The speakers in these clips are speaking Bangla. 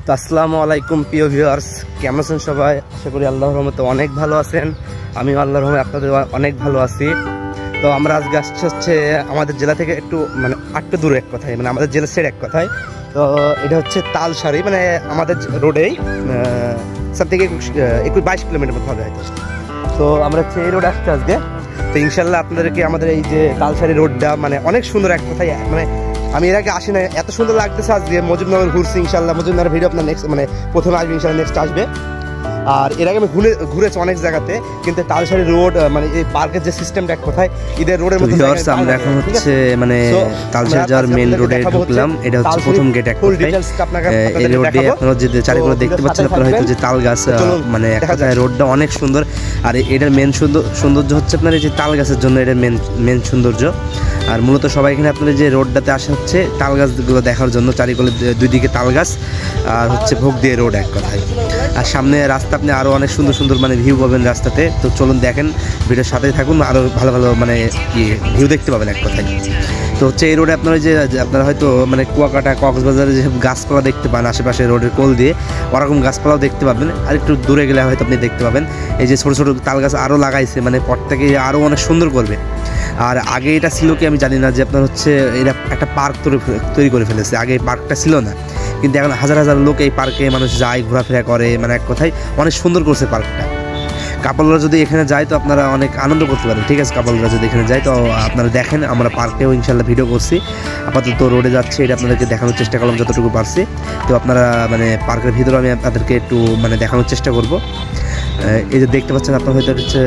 তো আসসালামু আলাইকুম প্রিয় ভিউয়ার্স, কেমন আছেন সবাই? আশা করি আল্লাহর রহমতে অনেক ভালো আছেন। আমি আল্লাহর রহমতে আপনাদের অনেক ভালো আছি। তো আমরা আজকে আসছি হচ্ছে আমাদের জেলা থেকে একটু মানে একটু দূরে এক কথায়, মানে আমাদের জেলা সাইড এক কথায়। তো এটা হচ্ছে তালসারি, মানে আমাদের রোডেই সব থেকে 22 কিলোমিটার মতো হবে হয়তো। তো আমরা হচ্ছে এই রোডে আসছি আজকে। তো ইনশাল্লাহ আপনাদেরকে আমাদের এই যে তালসারি রোডটা মানে অনেক সুন্দর এক কথায়, মানে আমি এর আগে আসি না, এত সুন্দর লাগতেছে আজকে। মজিবনগর ঘুরছি ইনশাল্লাহ, মজিবনগর ভিডিও আপনার নেক্সট মানে প্রথমে আসবে ইনশাল্লাহ, নেক্সট আসবে। আর এর আগে আমি ঘুরেছি অনেক জায়গাতে, কিন্তু তালসারি রোড মানে এই পার্কের যে সিস্টেমটা এক কথায় ঈদের রোডের মধ্যে আমরা এখন হচ্ছে মানে তালসারি যাওয়ার মেইন রোডে ঢুকলাম। এটা হচ্ছে প্রথম গেট এক কথায়। এই রোডে আপনারা যে চারিদিকে দেখতে পাচ্ছেন আপনারা হয়তো যে তাল গাছ, মানে এক কথায় রোডটা অনেক সুন্দর। আর এটার মেইন সৌন্দর্য হচ্ছে আপনার এই যে তাল গাছের জন্য এটার মেইন সৌন্দর্য। আর মূলত সবাই এখানে আপনার যে রোডটাতে আসা হচ্ছে তাল গাছগুলো দেখার জন্য। চারিকলে দুই দিকে তাল গাছ আর হচ্ছে ভোগ দিয়ে রোড এক কথায়। আর সামনে রাস্তা আপনি আরও অনেক সুন্দর সুন্দর মানে ভিউ পাবেন রাস্তাতে। তো চলুন দেখেন, ভিডিওর সাথে থাকুন, আরও ভালো ভালো মানে কি ভিউ দেখতে পাবেন এক কথায়। তো হচ্ছে এই রোডে আপনারা যে আপনারা হয়তো মানে কুয়াকাটা কক্সবাজারে যেসব গাছপালা দেখতে পান আশেপাশে রোডের কোল দিয়ে, ওরকম গাছপালাও দেখতে পাবেন। আর একটু দূরে গেলে হয়তো আপনি দেখতে পাবেন এই যে ছোটো ছোটো তাল গাছ আরও লাগাইছে, মানে পথটাকে আরও অনেক সুন্দর করবে। আর আগে এটা ছিল কি আমি জানি না, যে আপনার হচ্ছে এরা একটা পার্ক তৈরি করে ফেলেছে। আগে এই পার্কটা ছিল না, কিন্তু এখন হাজার হাজার লোক এই পার্কে মানুষ যায়, ঘোরাফেরা করে, মানে এক কথায় অনেক সুন্দর করছে পার্কটা। কাপলরা যদি এখানে যায় তো আপনারা অনেক আনন্দ করতে পারেন, ঠিক আছে? কাপলরা যদি এখানে যায় তো আপনারা দেখেন, আমরা পার্কেও ইনশাল্লাহ ভিডিও করছি। আপাতত রোডে যাচ্ছে, এটা আপনাদেরকে দেখানোর চেষ্টা করলাম যতটুকু পারছি। তো আপনারা মানে পার্কের ভিতরে আমি আপনাদেরকে একটু মানে দেখানোর চেষ্টা করব। এই যে দেখতে পাচ্ছেন আপনার হয়তো হচ্ছে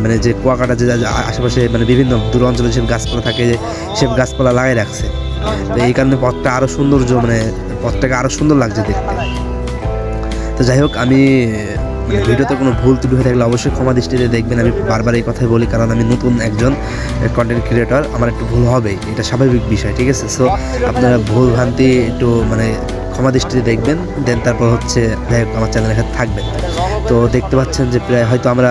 মানে যে কুয়াকাটা যে আশেপাশে মানে বিভিন্ন দূর অঞ্চলে যেসব গাছপালা থাকে, সেসব গাছপালা লাগাই রাখছে। তো এই কারণে পথটা আরও সৌন্দর্য, মানে পথটাকে আরও সুন্দর লাগছে দেখতে। তো যাই হোক, আমি ভিডিওতে কোনো ভুল ত্রুটি হয়ে থাকলে অবশ্যই ক্ষমা দৃষ্টিতে দেখবেন। আমি বারবার এই কথাই বলি, কারণ আমি নতুন একজন কন্টেন্ট ক্রিয়েটর, আমার একটু ভুল হবেই, এটা স্বাভাবিক বিষয়, ঠিক আছে? সো আপনারা ভুল ভ্রান্তি একটু মানে ক্ষমা দৃষ্টিতে দেখবেন, দেন তারপর হচ্ছে যাই হোক আমার চ্যানেলের সাথে থাকবেন। তো দেখতে পাচ্ছেন যে প্রায় হয়তো আমরা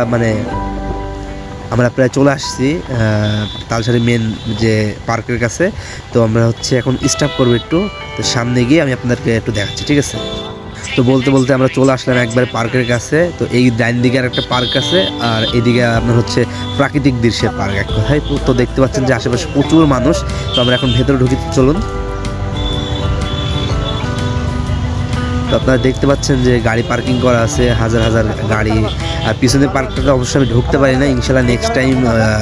প্রায় চলে আসছি তালসারি মেন যে পার্কের কাছে। তো আমরা হচ্ছে এখন স্টপ করবো একটু, তো সামনে গিয়ে আমি আপনাদেরকে একটু দেখাচ্ছি, ঠিক আছে? তো বলতে বলতে আমরা চলে আসলাম একবার পার্কের কাছে। তো এই ডাইন দিকে আর একটা পার্ক আছে, আর এদিকে আপনার হচ্ছে প্রাকৃতিক দৃশ্যের পার্ক এক কথায়। তো দেখতে পাচ্ছেন যে আশেপাশে প্রচুর মানুষ। তো আমরা এখন ভেতরে ঢুকি, চলুন। তো আপনারা দেখতে পাচ্ছেন যে গাড়ি পার্কিং করা আছে, হাজার হাজার গাড়ি। আর পিছনের পার্কটাতে অবশ্যই আমি ঢুকতে পারি না, ইনশাল্লাহ নেক্সট টাইম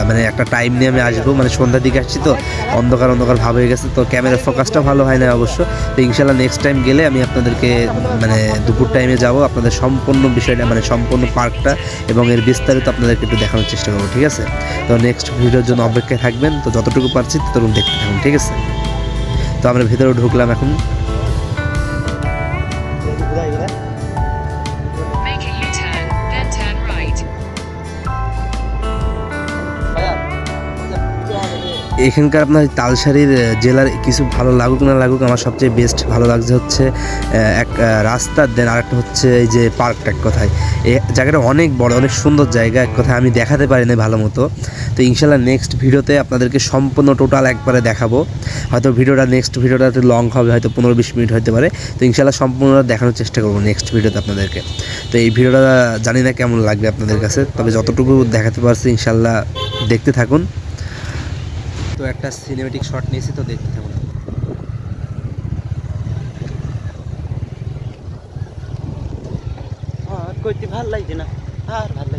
মানে একটা টাইম নিয়ে আমি আসবো। মানে সন্ধ্যার দিকে আসছি তো অন্ধকার অন্ধকার ভাব হয়ে গেছে, তো ক্যামেরার ফোকাসটাও ভালো হয় না অবশ্য। তো ইনশাল্লাহ নেক্সট টাইম গেলে আমি আপনাদেরকে মানে দুপুর টাইমে যাব, আপনাদের সম্পূর্ণ বিষয়টা মানে সম্পূর্ণ পার্কটা এবং এর বিস্তারিত আপনাদেরকে একটু দেখানোর চেষ্টা করবো, ঠিক আছে? তো নেক্সট ভিডিওর জন্য অপেক্ষায় থাকবেন। তো যতটুকু পারছি ততটুকু দেখতে থাকুন, ঠিক আছে? তো আমরা ভেতরে ঢুকলাম এখন। এখানকার আপনার তালসারির জেলার কিছু ভালো লাগুক না লাগুক, আমার সবচেয়ে বেস্ট ভালো লাগছে হচ্ছে এক রাস্তা, দেন আরেকটা হচ্ছে এই যে পার্কটা এক কথায়। এই জায়গাটা অনেক বড়, অনেক সুন্দর জায়গা এক কথায়, আমি দেখাতে পারি না ভালো মতো। তো ইনশাল্লাহ নেক্সট ভিডিওতে আপনাদেরকে সম্পূর্ণ টোটাল একবারে দেখাবো। হয়তো নেক্সট ভিডিওটা একটু লং হবে, হয়তো 15-20 মিনিট হতে পারে। তো ইনশাল্লাহ সম্পূর্ণ দেখানোর চেষ্টা করবো নেক্সট ভিডিওতে আপনাদেরকে। তো এই ভিডিওটা জানি না কেমন লাগবে আপনাদের কাছে, তবে যতটুকু দেখাতে পারছি ইনশাল্লাহ দেখতে থাকুন। তো একটা সিনেমেটিক শট নিয়েছি, তো দেখতে থাকুন। কইতে ভালো লাগছে না, আর ভালো